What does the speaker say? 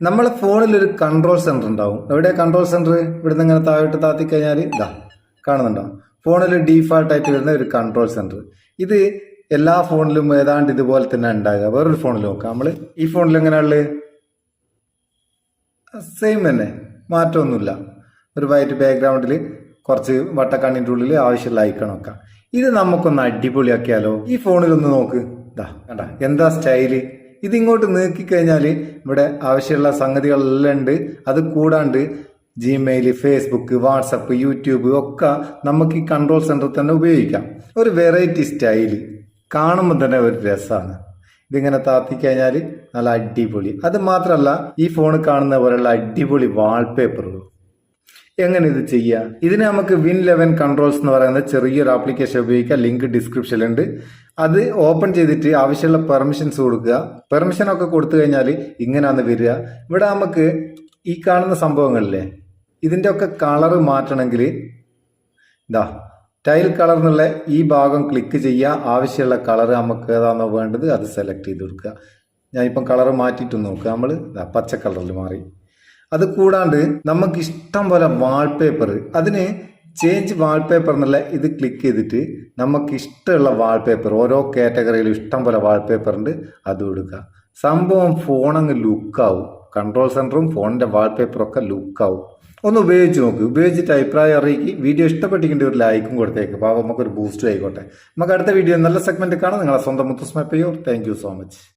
നമ്മളെ ഫോണിൽ ഒരു കൺട്രോൾ സെന്റർ ഉണ്ടാവും. എവിടെ കൺട്രോൾ സെന്റർ? ഇവിടുന്ന് ഇങ്ങനെ താഴോട്ട് താത്തി കഴിഞ്ഞാൽ ഇതാ കാണുന്നുണ്ടോ? ഫോണിൽ ഡീഫാൾട്ട് ആയിട്ട് വരുന്ന ഒരു കൺട്രോൾ സെന്റർ. ഇത് എല്ലാ ഫോണിലും ഏതാണ്ട് ഇതുപോലെ തന്നെ ഉണ്ടാകുക. വേറൊരു ഫോണിൽ നോക്കാം. നമ്മൾ ഈ ഫോണിൽ എങ്ങനെയുള്ളത് സെയിം തന്നെ, മാറ്റമൊന്നുമില്ല. ഒരു വൈറ്റ് ബാക്ക്ഗ്രൗണ്ടിൽ കുറച്ച് വട്ടക്കണ്ണിൻ്റെ ഉള്ളിൽ ആവശ്യമുള്ള ഐക്കണൊക്കെ. ഇത് നമുക്കൊന്ന് അടിപൊളിയാക്കിയാലോ? ഈ ഫോണിലൊന്ന് നോക്ക്, ഇതാ കണ്ട എന്താ സ്റ്റൈല്. ഇതിങ്ങോട്ട് നീക്കിക്കഴിഞ്ഞാൽ ഇവിടെ ആവശ്യമുള്ള സംഗതികളെല്ലാം ഉണ്ട്. അത് കൂടാണ്ട് ജിമെയിൽ, ഫേസ്ബുക്ക്, വാട്സപ്പ്, യൂട്യൂബ് ഒക്കെ നമുക്ക് ഈ കൺട്രോൾ സെന്റർ തന്നെ ഉപയോഗിക്കാം. ഒരു വെറൈറ്റി സ്റ്റൈല് കാണുമ്പോൾ തന്നെ ഒരു രസമാണ്. ഇതിങ്ങനെ താത്തിക്കഴിഞ്ഞാൽ നല്ല അടിപൊളി. അത് മാത്രമല്ല ഈ ഫോണിൽ കാണുന്ന പോലെയുള്ള അടിപൊളി വാൾപേപ്പറുകൾ. എങ്ങനെ ഇത് ചെയ്യാം? ഇതിന് നമുക്ക് Win11 കൺട്രോൾസ് എന്ന് പറയുന്ന ചെറിയൊരു ആപ്ലിക്കേഷൻ ഉപയോഗിക്കാം. ലിങ്ക് ഡിസ്ക്രിപ്ഷനിലുണ്ട്. അത് ഓപ്പൺ ചെയ്തിട്ട് ആവശ്യമുള്ള പെർമിഷൻസ് കൊടുക്കുക. പെർമിഷൻ ഒക്കെ കൊടുത്തു കഴിഞ്ഞാൽ ഇങ്ങനെയാണ് വരിക. ഇവിടെ നമുക്ക് ഈ കാണുന്ന സംഭവങ്ങളില്ലേ, ഇതിൻ്റെ ഒക്കെ കളറ് മാറ്റണമെങ്കിൽ ഇതാ ടൈൽ കളർ എന്നുള്ള ഈ ഭാഗം ക്ലിക്ക് ചെയ്യുക. ആവശ്യമുള്ള കളർ നമുക്ക് ഏതാണോ വേണ്ടത് അത് സെലക്ട് ചെയ്ത് കൊടുക്കുക. ഞാനിപ്പം കളർ മാറ്റിയിട്ട് നോക്കുക. നമ്മൾ പച്ച കളറിൽ മാറി. അത് കൂടാണ്ട് നമുക്ക് ഇഷ്ടം പോലെ വാൾപേപ്പർ, അതിന് ചേഞ്ച് വാൾപേപ്പർ എന്നുള്ള ഇത് ക്ലിക്ക് ചെയ്തിട്ട് നമുക്ക് ഇഷ്ടമുള്ള വാൾപേപ്പർ ഓരോ കാറ്റഗറിയിലും ഇഷ്ടം പോലെ വാൾപേപ്പർ ഉണ്ട്, അത് കൊടുക്കുക. സംഭവം ഫോണങ്ങ് ലുക്കാവും. കൺട്രോൾ സെന്ററും ഫോണിന്റെ വാൾപേപ്പറും ഒക്കെ ലുക്കാവും. ഒന്ന് ഉപയോഗിച്ച് നോക്ക്. ഉപയോഗിച്ചിട്ട് അഭിപ്രായം അറിയിക്കും. വീഡിയോ ഇഷ്ടപ്പെട്ടിട്ടുണ്ട് ഒരു ലൈക്കും കൊടുത്തേക്ക്. അപ്പോൾ നമുക്കൊരു ബൂസ്റ്റ് ആയിക്കോട്ടെ. നമുക്ക് അടുത്ത വീഡിയോ നല്ല സെഗ്മെന്റ് കാണാം. നിങ്ങളെ സ്വന്തം മുത്തുസ് Meppayur. Thank you so much.